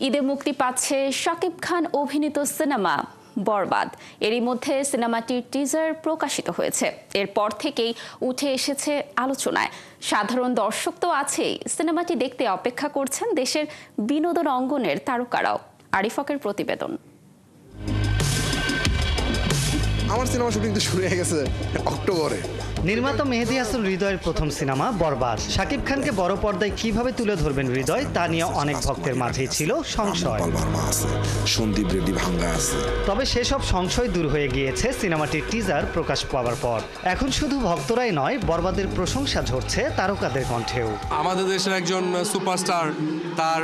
ঈদে মুক্তি পাচ্ছে শাকিব খান অভিনীত সিনেমা বরবাদ। এরই মধ্যে সিনেমাটির টিজার প্রকাশিত হয়েছে। এরপর থেকেই উঠে এসেছে আলোচনায়। সাধারণ দর্শক তো আছেই, সিনেমাটি দেখতে অপেক্ষা করছেন দেশের বিনোদন অঙ্গনের তারকারাও। আরিফকের প্রতিবেদন। আমার সিনেমা শুটিং তো শুরু হয়ে গেছে অক্টোবরে। নির্মাতা মেহেদী হাসান হৃদয়ের প্রথম সিনেমা বরবাদ। শাকিব খানকে বড় পর্দায় কিভাবে তুলে ধরবেন হৃদয়, তা নিয়ে অনেক ভক্তের মাঝেই ছিল সংশয়। সন্দীপ রেড্ডি ভাঙ্গা আছে। তবে সেসব সংশয় দূর হয়ে গিয়েছে সিনেমাটির টিজার প্রকাশ পাওয়ার পর। এখন শুধু ভক্তরাই নয়, বরবাদের প্রশংসা ঝরছে তারকাদের কণ্ঠেও। আমাদের দেশের একজন সুপারস্টার, তার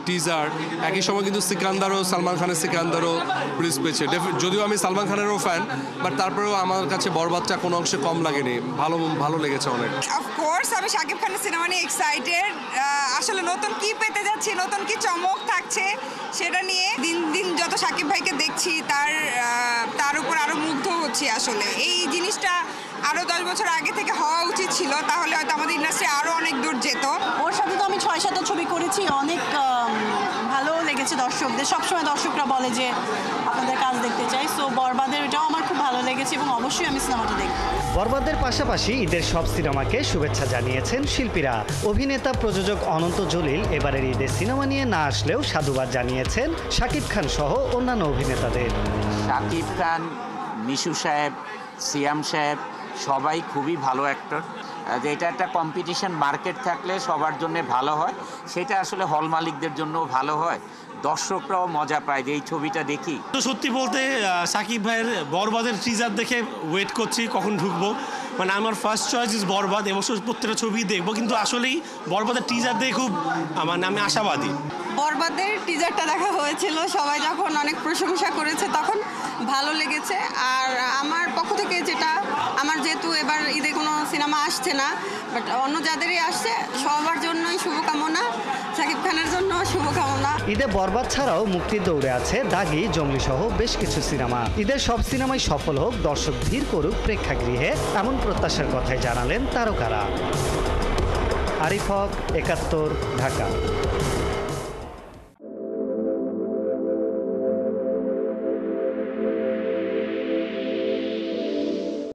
টিজার একই সময় কিন্তু সালমান খানের সিকান্দারও রিলিজ পেয়েছে। যদিও আমি সালমান খানেরও ফ্যান, বাট তারপরেও আমার কাছে বরবাদটা কোনো অংশে কম লাগেনি, ভালো লেগেছে অনেক। অফকোর্স আমি শাকিব খানের সিনেমা নিয়ে এক্সাইটেড। আসলে নতুন কি পেতে যাচ্ছি, নতুন কি চমক থাকছে সেটা নিয়ে দিন দিন যত শাকিব ভাইকে দেখছি তার উপর আরো মুগ্ধ হচ্ছি। আসলে এই জিনিসটা আরো 10 বছর আগে থেকে হওয়া উচিত ছিল, তাহলে হয়তো আমাদের ইন্ডাস্ট্রি আরো অনেক দূর যেত। ওর সাথে তো আমি 6-7টা ছবি করেছি, অনেক ভালো লেগেছে দর্শকদের। সবসময় দর্শকরা বলে যে আপনাদের কাজ দেখতে চাই, সো বরবাদের এটাও আমার খুব ভালো লেগেছে এবং অবশ্যই আমি সিনেমাটা দেখব। বরবাদের পাশাপাশি ঈদের সব সিনেমাকে শুভেচ্ছা জানিয়েছেন শিল্পীরা। অভিনেতা প্রযোজক অনন্ত জলিল এবারের ঈদে সিনেমা নিয়ে না আসলেও সাধুবাদ জানিয়েছেন শাকিব খান সহ অন্যান্য অভিনেতাদের। শাকিব খান, মিশু সাহেব, সিয়াম সাহেব সবাই খুবই ভালো অ্যাক্টর। এটা একটা কম্পিটিশন মার্কেট থাকলে সবার জন্য ভালো হয়, সেটা আসলে হল মালিকদের জন্য ভালো হয়, দর্শকরাও মজা পায় যে এই ছবিটা দেখি। তো সত্যি বলতে শাকিব ভাইয়ের বরবাদের টিজার দেখে ওয়েট করছি কখন ঢুকবো। মানে আমার ফার্স্ট চয়েস ইজ বরবাদ, এবছর প্রত্যেকটা ছবি দেখবো, কিন্তু আসলেই বরবাদের টিজার দেখে খুব আমি আশাবাদী। বরবাদের টিজারটা দেখা হয়েছিল, সবাই যখন অনেক প্রশংসা করেছে তখন ভালো লেগেছে। আর আমার পক্ষ থেকে যেটা, আমার যেহেতু এবার ঈদে কোনো সিনেমা আসছে না, বাট অন্য যাদেরই আসছে সবার জন্যই শুভকামনা, শাকিব খানের জন্য শুভকামনা। ঈদে বরবাদ ছাড়াও মুক্তির দৌড়ে আছে দাগি, জঙ্গলি সহ বেশ কিছু সিনেমা। ঈদের সব সিনেমাই সফল হোক, দর্শক ভিড় করুক প্রেক্ষাগৃহে, এমন প্রত্যাশার কথাই জানালেন তারকারা। আরিফক, ৭১, ঢাকা।